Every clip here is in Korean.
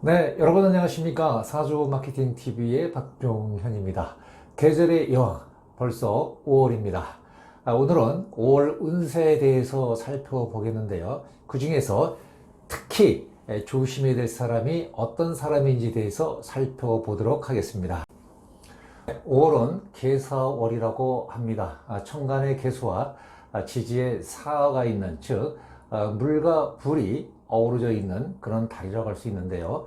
네, 여러분 안녕하십니까? 사주 마케팅 TV의 박종현입니다. 계절의 여왕, 벌써 5월입니다. 오늘은 5월 운세에 대해서 살펴보겠는데요. 그 중에서 특히 조심해야 될 사람이 어떤 사람인지에 대해서 살펴보도록 하겠습니다. 5월은 계사월이라고 합니다. 천간의 계수와 지지의 사가 있는, 즉 물과 불이 어우러져 있는 그런 달이라고 할 수 있는데요.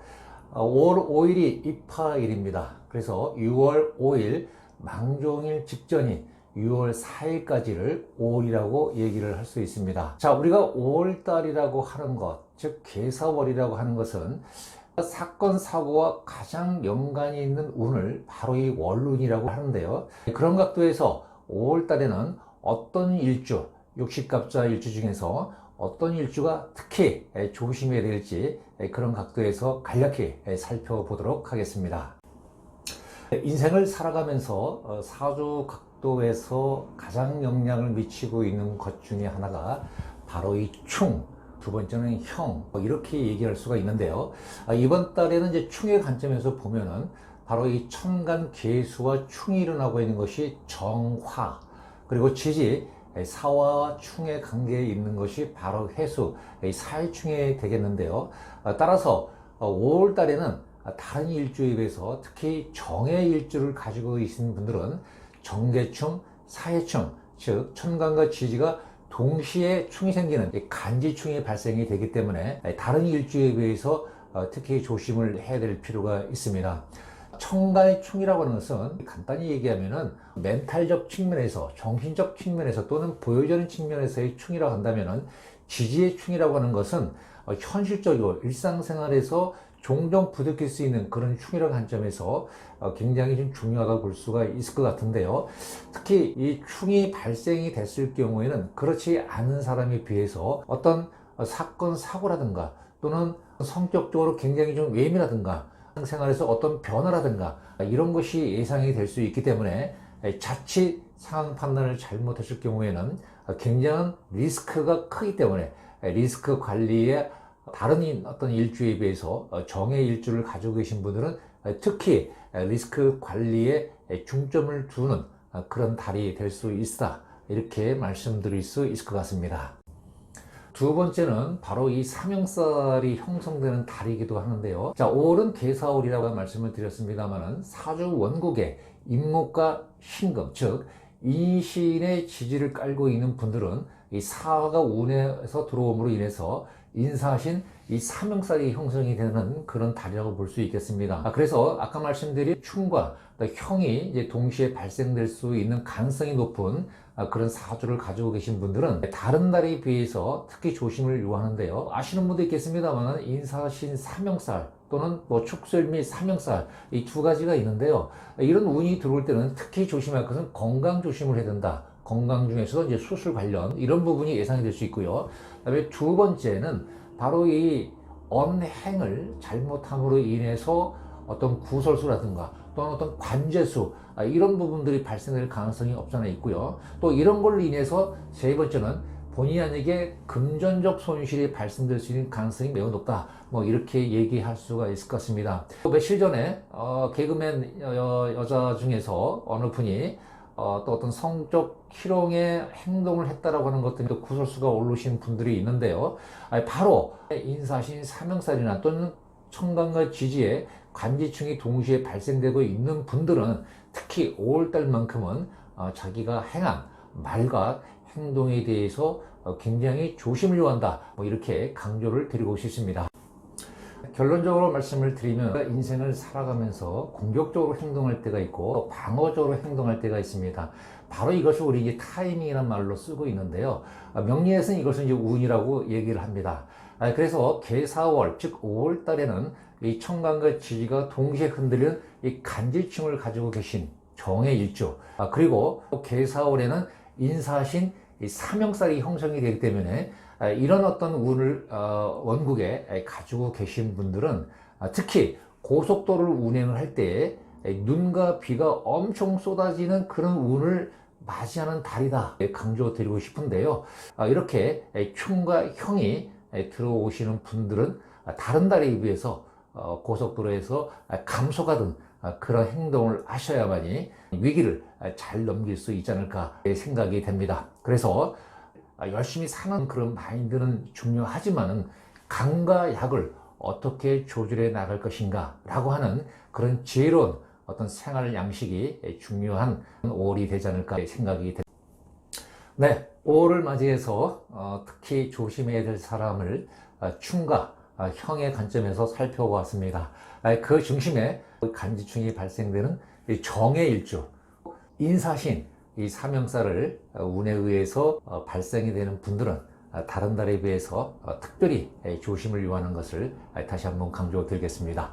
5월 5일이 입하일입니다. 그래서 6월 5일 망종일 직전인 6월 4일까지를 5월이라고 얘기를 할 수 있습니다. 자, 우리가 5월달이라고 하는 것, 즉 계사월이라고 하는 것은 사건, 사고와 가장 연관이 있는 운을 바로 이 월운이라고 하는데요. 그런 각도에서 5월달에는 어떤 일주, 육식갑자 일주 중에서 어떤 일주가 특히 조심해야 될지 그런 각도에서 간략히 살펴보도록 하겠습니다. 인생을 살아가면서 사주 각도에서 가장 영향을 미치고 있는 것 중에 하나가 바로 이 충, 두 번째는 형, 이렇게 얘기할 수가 있는데요. 이번 달에는 이제 충의 관점에서 보면은 바로 이 천간 계수와 충이 일어나고 있는 것이 정화, 그리고 지지, 사화와 충의 관계에 있는 것이 바로 해수, 사해충이 되겠는데요. 따라서 5월 달에는 다른 일주에 비해서 특히 정의 일주를 가지고 계신 분들은 정계충, 사해충, 즉 천간과 지지가 동시에 충이 생기는 간지충이 발생이 되기 때문에 다른 일주에 비해서 특히 조심을 해야 될 필요가 있습니다. 천간의 충이라고 하는 것은 간단히 얘기하면은 멘탈적 측면에서, 정신적 측면에서 또는 보여지는 측면에서의 충이라고 한다면은, 지지의 충이라고 하는 것은 현실적이고 일상생활에서 종종 부딪힐 수 있는 그런 충이라는 관점에서 굉장히 좀 중요하다고 볼 수가 있을 것 같은데요. 특히 이 충이 발생이 됐을 경우에는 그렇지 않은 사람에 비해서 어떤 사건, 사고라든가 또는 성격적으로 굉장히 좀 예민하든가 생활에서 어떤 변화라든가 이런 것이 예상이 될 수 있기 때문에 자칫 상황 판단을 잘못했을 경우에는 굉장한 리스크가 크기 때문에 리스크 관리에 다른 어떤 일주에 비해서 정의 일주를 가지고 계신 분들은 특히 리스크 관리에 중점을 두는 그런 달이 될 수 있다, 이렇게 말씀드릴 수 있을 것 같습니다. 두 번째는 바로 이 삼형살이 형성되는 달이기도 하는데요. 자, 5월은 계사월이라고 말씀을 드렸습니다만은 사주 원국에 임목과 신금, 즉 인신의 지지를 깔고 있는 분들은 이 사화가 운에서 들어옴으로 인해서 인사신 이 삼형살이 형성이 되는 그런 달이라고 볼 수 있겠습니다. 그래서 아까 말씀드린 충과 형이 이제 동시에 발생될 수 있는 가능성이 높은 그런 사주를 가지고 계신 분들은 다른 달에 비해서 특히 조심을 요하는데요. 아시는 분도 있겠습니다만 인사신 삼형살 또는 뭐 축술 및 삼형살, 이 두 가지가 있는데요. 이런 운이 들어올 때는 특히 조심할 것은 건강 조심을 해야 된다. 건강 중에서도 이제 수술 관련 이런 부분이 예상이 될 수 있고요. 그다음에 두 번째는 바로 이 언행을 잘못함으로 인해서 어떤 구설수라든가 또는 어떤 관제수, 이런 부분들이 발생될 가능성이 없잖아 있고요. 또 이런 걸로 인해서 세 번째는 본의 아니게 금전적 손실이 발생될 수 있는 가능성이 매우 높다, 뭐 이렇게 얘기할 수가 있을 것 같습니다. 며칠 전에 개그맨 여자 중에서 어느 분이 또 어떤 성적 희롱의 행동을 했다라고 하는 것 때문에 구설수가 오르신 분들이 있는데요. 바로 인사신 삼형살이나 또는 천간과 지지에 관지충이 동시에 발생되고 있는 분들은 특히 5월달만큼은 자기가 행한 말과 행동에 대해서 굉장히 조심을 요한다, 뭐 이렇게 강조를 드리고 싶습니다. 결론적으로 말씀을 드리면 인생을 살아가면서 공격적으로 행동할 때가 있고 방어적으로 행동할 때가 있습니다. 바로 이것을 우리 이제 타이밍이라는 말로 쓰고 있는데요. 명리에서는 이것은 이제 운이라고 얘기를 합니다. 그래서 계사월, 즉 5월 달에는 이 천간과 지지가 동시에 흔들리는 이 간지충을 가지고 계신 정의 일주, 그리고 계사월에는 인사신 이 삼형살이 형성이 되기 때문에 이런 어떤 운을 원국에 가지고 계신 분들은 특히 고속도로를 운행을 할 때 눈과 비가 엄청 쏟아지는 그런 운을 맞이하는 달이다, 강조드리고 싶은데요. 이렇게 충과 형이 들어오시는 분들은 다른 달에 비해서 고속도로에서 감속하던 그런 행동을 하셔야만이 위기를 잘 넘길 수 있지 않을까 생각이 됩니다. 그래서 열심히 사는 그런 마인드는 중요하지만은 강과 약을 어떻게 조절해 나갈 것인가 라고 하는 그런 지혜로운 어떤 생활 양식이 중요한 5월이 되지 않을까 생각이 됩니다. 네, 5월을 맞이해서 특히 조심해야 될 사람을 충과 형의 관점에서 살펴보았습니다. 그 중심에 간지충이 발생되는 정의 일주, 인사신, 이 사명사를 운에 의해서 발생이 되는 분들은 다른 달에 비해서 특별히 조심을 요하는 것을 다시 한번 강조드리겠습니다.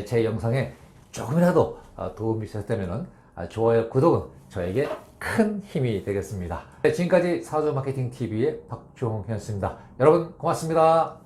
제 영상에 조금이라도 도움이 되셨다면 좋아요, 구독은 저에게 큰 힘이 되겠습니다. 지금까지 사주마케팅TV의 박종현이었습니다. 여러분 고맙습니다.